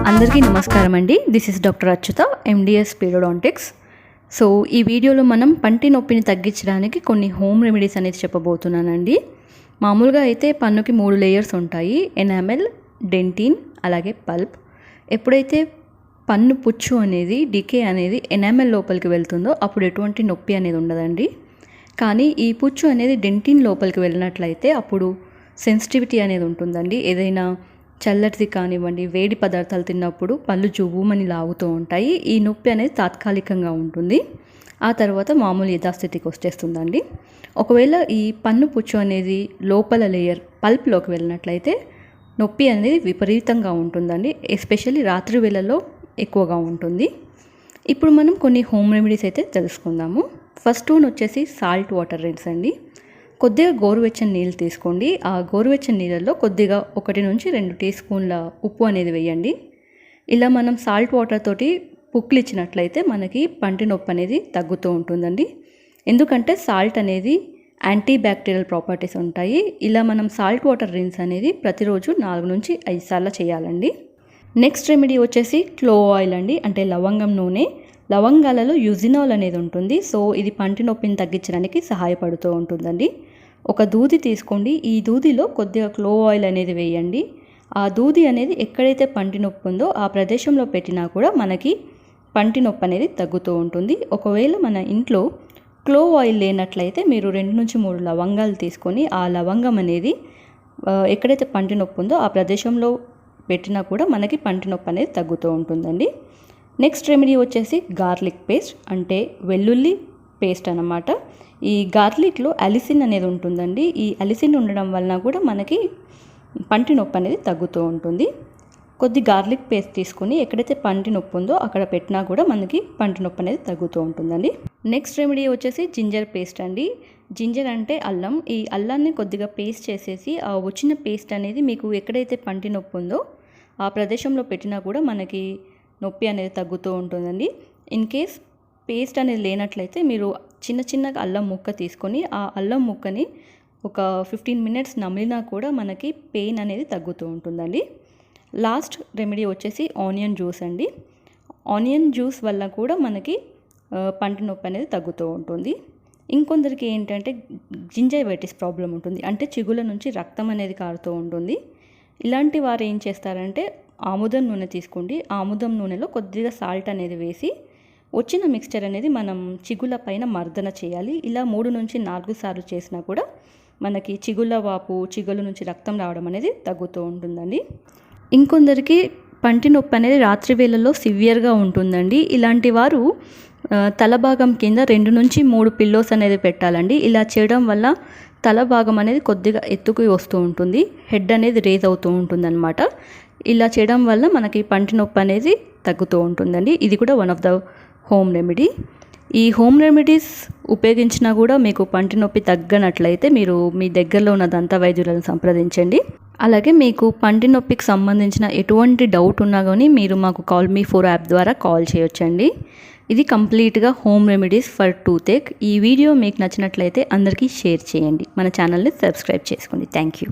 అందరికీ నమస్కారం అండి. This is doctor Achyuta, MDS periodontics. So ఈ వీడియోలో మనం పంటి నొప్పిని తగ్గించడానికి కొన్ని హోమ్ రెమెడీస్ అనేది చెప్పబోతున్నానండి. మామూలుగా అయితే పన్నుకి 3 లేయర్స్ ఉంటాయి: ఎనామెల్, డెంటిన్, అలాగే పల్ప్. ఎప్పుడైతే పన్ను పుచ్చు అనేది డికే అనేది ఎనామెల్ లోపలికి వెళ్తుందో అప్పుడు ఎటువంటి నొప్పి అనేది ఉండదండి. కానీ ఈ పుచ్చు అనేది డెంటిన్ లోపలికి వెళ్ళినట్లయితే అప్పుడు సెన్సిటివిటీ అనేది ఉంటుందండి. ఏదైనా చల్లటిది కానివ్వండి, వేడి పదార్థాలు తిన్నప్పుడు పళ్ళు జువ్వుమని లాగుతూ ఉంటాయి. ఈ నొప్పి అనేది తాత్కాలికంగా ఉంటుంది, ఆ తర్వాత మామూలు యథాస్థితికి వచ్చేస్తుందండి. ఒకవేళ ఈ పన్ను పుచ్చు అనేది లోపల లేయర్ పల్ప్లోకి వెళ్ళినట్లయితే నొప్పి అనేది విపరీతంగా ఉంటుందండి. ఎస్పెషల్లీ రాత్రి వేళల్లో ఎక్కువగా ఉంటుంది. ఇప్పుడు మనం కొన్ని హోమ్ రెమెడీస్ అయితే తెలుసుకుందాము. ఫస్ట్ వన్ వచ్చేసి సాల్ట్ వాటర్ రిన్స్ అండి. కొద్దిగా గోరువెచ్చని నీళ్ళు తీసుకోండి. ఆ గోరువెచ్చని నీళ్ళల్లో కొద్దిగా 1 నుంచి 2 టీ స్పూన్ల ఉప్పు అనేది వేయండి. ఇలా మనం సాల్ట్ వాటర్ తోటి పుక్కిలిచ్చినట్లయితే మనకి పంటి నొప్పి అనేది తగ్గుతూ ఉంటుందండి. ఎందుకంటే సాల్ట్ అనేది యాంటీ బ్యాక్టీరియల్ ప్రాపర్టీస్ ఉంటాయి. ఇలా మనం సాల్ట్ వాటర్ రిన్స్ అనేది ప్రతిరోజు 4 నుంచి 5 సార్లు చేయాలండి. నెక్స్ట్ రెమెడీ వచ్చేసి క్లోవ్ ఆయిల్ అండి, అంటే లవంగం నూనె. లవంగాలలో యుజినాల్ అనేది ఉంటుంది. సో ఇది పంటి నొప్పిని తగ్గించడానికి సహాయపడుతూ ఉంటుందండి. ఒక దూది తీసుకోండి. ఈ దూదిలో కొద్దిగా క్లోవ్ ఆయిల్ అనేది వేయండి. ఆ దూది అనేది ఎక్కడైతే పంటి నొప్పి ఉందో ఆ ప్రదేశంలో పెట్టినా కూడా మనకి పంటి నొప్పి అనేది తగ్గుతూ ఉంటుంది. ఒకవేళ మన ఇంట్లో క్లోవ్ ఆయిల్ లేనట్లయితే మీరు 2 నుంచి 3 లవంగాలు తీసుకొని ఆ లవంగం అనేది ఎక్కడైతే పంటి నొప్పి ఉందో ఆ ప్రదేశంలో పెట్టినా కూడా మనకి పంటి నొప్పి అనేది తగ్గుతూ ఉంటుందండి. నెక్స్ట్ రెమెడీ వచ్చేసి గార్లిక్ పేస్ట్, అంటే వెల్లుల్లి పేస్ట్ అన్నమాట. ఈ గార్లిక్లో అలిసిన్ అనేది ఉంటుందండి. ఈ అలిసిన్ ఉండడం వలన కూడా మనకి పంటి నొప్పి అనేది తగ్గుతూ ఉంటుంది. కొద్ది గార్లిక్ పేస్ట్ తీసుకొని ఎక్కడైతే పంటి నొప్పి ఉందో అక్కడ పెట్టినా కూడా మనకి పంటి నొప్పి అనేది తగ్గుతూ ఉంటుందండి. నెక్స్ట్ రెమెడీ వచ్చేసి జింజర్ పేస్ట్ అండి. జింజర్ అంటే అల్లం. ఈ అల్లాన్ని కొద్దిగా పేస్ట్ చేసేసి ఆ వచ్చిన పేస్ట్ అనేది మీకు ఎక్కడైతే పంటి నొప్పి ఉందో ఆ ప్రదేశంలో పెట్టినా కూడా మనకి నొప్పి అనేది తగ్గుతూ ఉంటుందండి. ఇన్ కేస్ పేస్ట్ అనేది లేనట్లయితే మీరు చిన్న అల్లం ముక్క తీసుకొని ఆ అల్లం ముక్కని ఒక 15 మినిట్స్ నమిలినా కూడా మనకి పెయిన్ అనేది తగ్గుతూ ఉంటుందండి. లాస్ట్ రెమెడీ వచ్చేసి ఆనియన్ జ్యూస్ అండి. ఆనియన్ జ్యూస్ వల్ల కూడా మనకి పంటి నొప్పి అనేది తగ్గుతూ ఉంటుంది. ఇంకొందరికి ఏంటంటే జింజైవైటిస్ ప్రాబ్లం ఉంటుంది, అంటే చిగుల నుంచి రక్తం అనేది కారుతూ ఉంటుంది. ఇలాంటి వారు ఏం చేస్తారంటే ఆముదం నూనె తీసుకోండి. ఆముదం నూనెలో కొద్దిగా సాల్ట్ అనేది వేసి వచ్చిన మిక్స్చర్ అనేది మనం చిగుల పైన మర్దన చేయాలి. ఇలా 3 నుంచి 4 సార్లు చేసినా కూడా మనకి చిగుల వాపు, చిగుల నుంచి రక్తం రావడం అనేది తగ్గుతూ ఉంటుందండి. ఇంకొందరికి పంటి నొప్పి అనేది రాత్రి వేళల్లో సివియర్గా ఉంటుందండి. ఇలాంటి వారు తల భాగం కింద 2 నుంచి 3 పిల్లోస్ అనేది పెట్టాలండి. ఇలా చేయడం వల్ల తల భాగం అనేది కొద్దిగా ఎత్తుకు వస్తూ ఉంటుంది, హెడ్ అనేది రేజ్ అవుతూ ఉంటుందన్నమాట. ఇలా చేయడం వల్ల మనకి పంటి నొప్పి అనేది తగ్గుతూ ఉంటుందండి. ఇది కూడా one of the home remedy. ఈ హోమ్ రెమెడీస్ ఉపయోగించినా కూడా మీకు పంటి నొప్పి తగ్గనట్లయితే మీరు మీ దగ్గరలో ఉన్న దంత వైద్యులను సంప్రదించండి. అలాగే మీకు పంటి నొప్పికి సంబంధించిన ఎటువంటి డౌట్ ఉన్నా కానీ మీరు మాకు కాల్ మీ 4 యాప్ ద్వారా కాల్ చేయొచ్చండి. ఇది కంప్లీట్గా హోమ్ రెమెడీస్ ఫర్ టూతేక్. ఈ వీడియో మీకు నచ్చినట్లయితే అందరికీ షేర్ చేయండి. మన ఛానల్ని సబ్స్క్రైబ్ చేసుకోండి. Thank you.